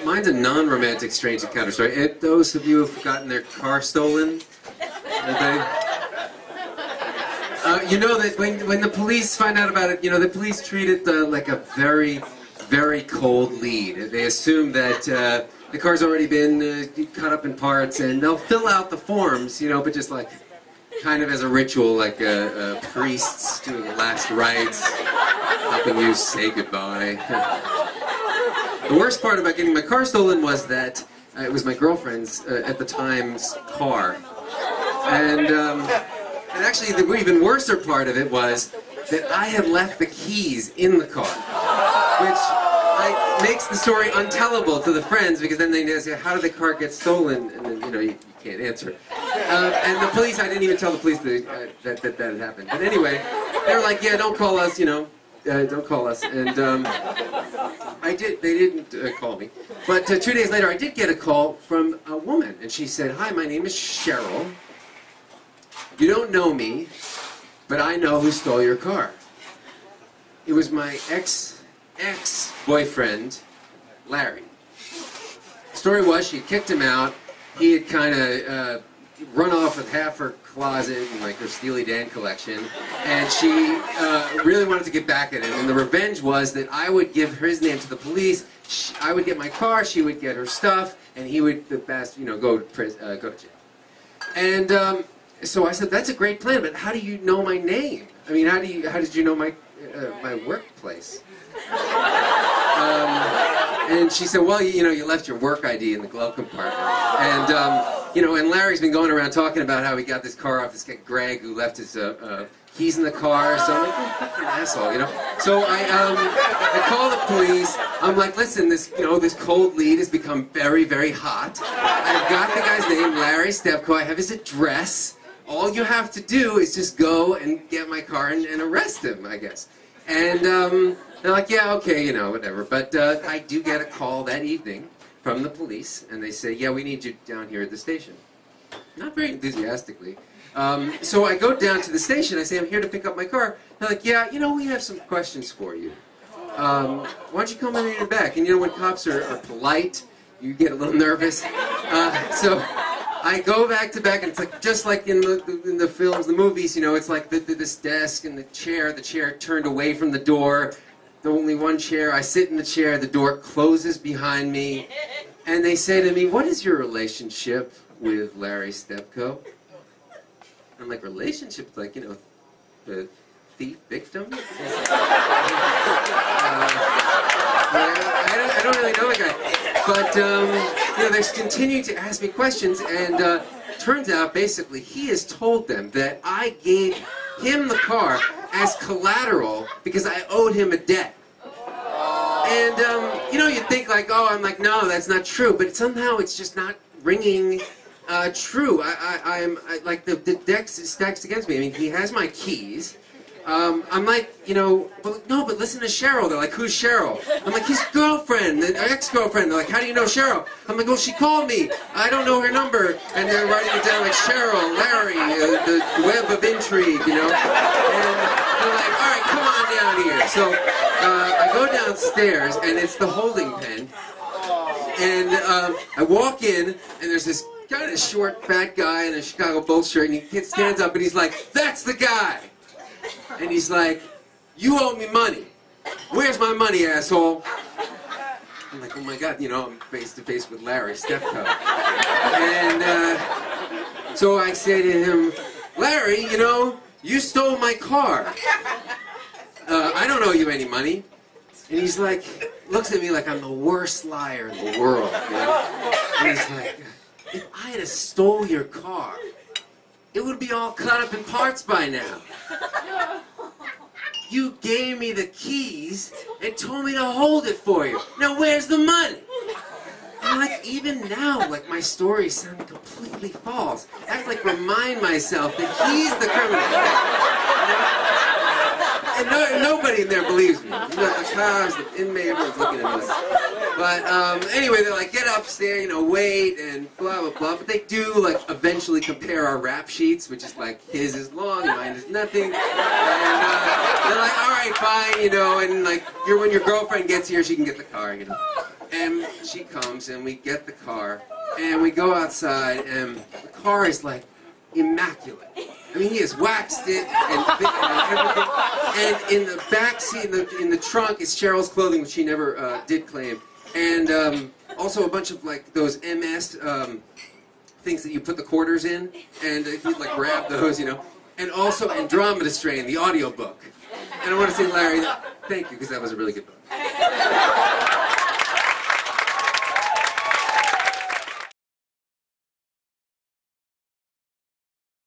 Mine's a non-romantic strange encounter story. Those of you who've gotten their car stolen, you know that when the police find out about it, you know, the police treat it like a very, very cold lead. They assume that the car's already been cut up in parts, and they'll fill out the forms, you know, but just like kind of as a ritual, like priests doing the last rites, helping you say goodbye. The worst part about getting my car stolen was that it was my girlfriend's, at the time's, car. And actually, the even worser part of it was that I had left the keys in the car, which makes the story untellable to the friends, because then they say, how did the car get stolen? And then, you know, you can't answer. And the police, I didn't even tell the police that had happened. But anyway, they were like, yeah, don't call us, you know, don't call us. And they didn't call me. But 2 days later, I did get a call from a woman, and she said, hi, my name is Cheryl. You don't know me, but I know who stole your car. It was my ex-boyfriend, Larry. The story was she kicked him out. He had kind of run off with half her closet and like her Steely Dan collection, and she really wanted to get back at him. And the revenge was that I would give his name to the police. I would get my car, she would get her stuff, and he would, the best, you know, go to jail. And so I said, that's a great plan, but how do you know my name? I mean, how did you know my workplace? And she said, well, you know, you left your work ID in the glove compartment. And, you know, and Larry's been going around talking about how he got this car off this guy, Greg, who left his keys in the car. So I'm like, oh, fucking asshole, you know? So I call the police. I'm like, listen, this cold lead has become very, very hot. I've got the guy's name, Larry Stepko. I have his address. All you have to do is just go and get my car and arrest him, I guess. And they're like, yeah, okay, you know, whatever. But I do get a call that evening from the police, and they say, yeah, we need you down here at the station. Not very enthusiastically. So I go down to the station. I say, I'm here to pick up my car. They're like, yeah, you know, we have some questions for you. Why don't you come in your back? And you know, when cops are polite, you get a little nervous. So I go back, and it's like just like in the films, the movies, you know, it's like this desk and the chair turned away from the door. The only one chair. I sit in the chair, the door closes behind me, and they say to me, what is your relationship with Larry Stepko? I'm like, relationship? Like, you know, the thief victim? I don't really know the guy. But, you know, they continue to ask me questions, and turns out, basically, he has told them that I gave him the car as collateral because I owed him a debt. And, you know, you'd think, like, oh, I'm like, no, that's not true. But somehow it's just not ringing true. I'm like, the deck stacks against me. I mean, he has my keys. I'm like, you know, but no, but listen to Cheryl. They're like, who's Cheryl? I'm like, his girlfriend, ex-girlfriend. They're like, how do you know Cheryl? I'm like, well, she called me. I don't know her number. And they're writing it down like Cheryl, Larry, the web of intrigue, you know. And they're like, all right, come on down here. So I go downstairs, and it's the holding pen. And I walk in, and there's this kind of short, fat guy in a Chicago Bulls shirt, and he stands up, and he's like, that's the guy. And he's like, you owe me money. Where's my money, asshole? I'm like, oh my God, you know, I'm face to face with Larry Stepko. And so I say to him, Larry, you know, you stole my car. I don't owe you any money. And he's like, looks at me like I'm the worst liar in the world, you know? And he's like, if I had stole your car, it would be all cut up in parts by now. You gave me the keys and told me to hold it for you. Now where's the money? And like, even now, like, my stories sound completely false. I have to like remind myself that he's the criminal. And nobody in there believes me. You know, the cops, the inmate, everyone's looking at me like, But anyway, they're like, get upstairs, you know, wait, and blah, blah, blah. But they do, like, eventually compare our rap sheets, which is like, his is long, mine is nothing. And they're like, all right, fine, you know, and like, when your girlfriend gets here, she can get the car, you know. And she comes, and we get the car, and we go outside, and the car is, like, immaculate. I mean, he has waxed it and everything. And in the back seat, in the trunk, is Cheryl's clothing, which she never did claim. And also a bunch of, like, those MS things that you put the quarters in. And he'd, like, grab those, you know. And also Andromeda Strain, the audiobook. And I want to say, Larry, thank you, because that was a really good book.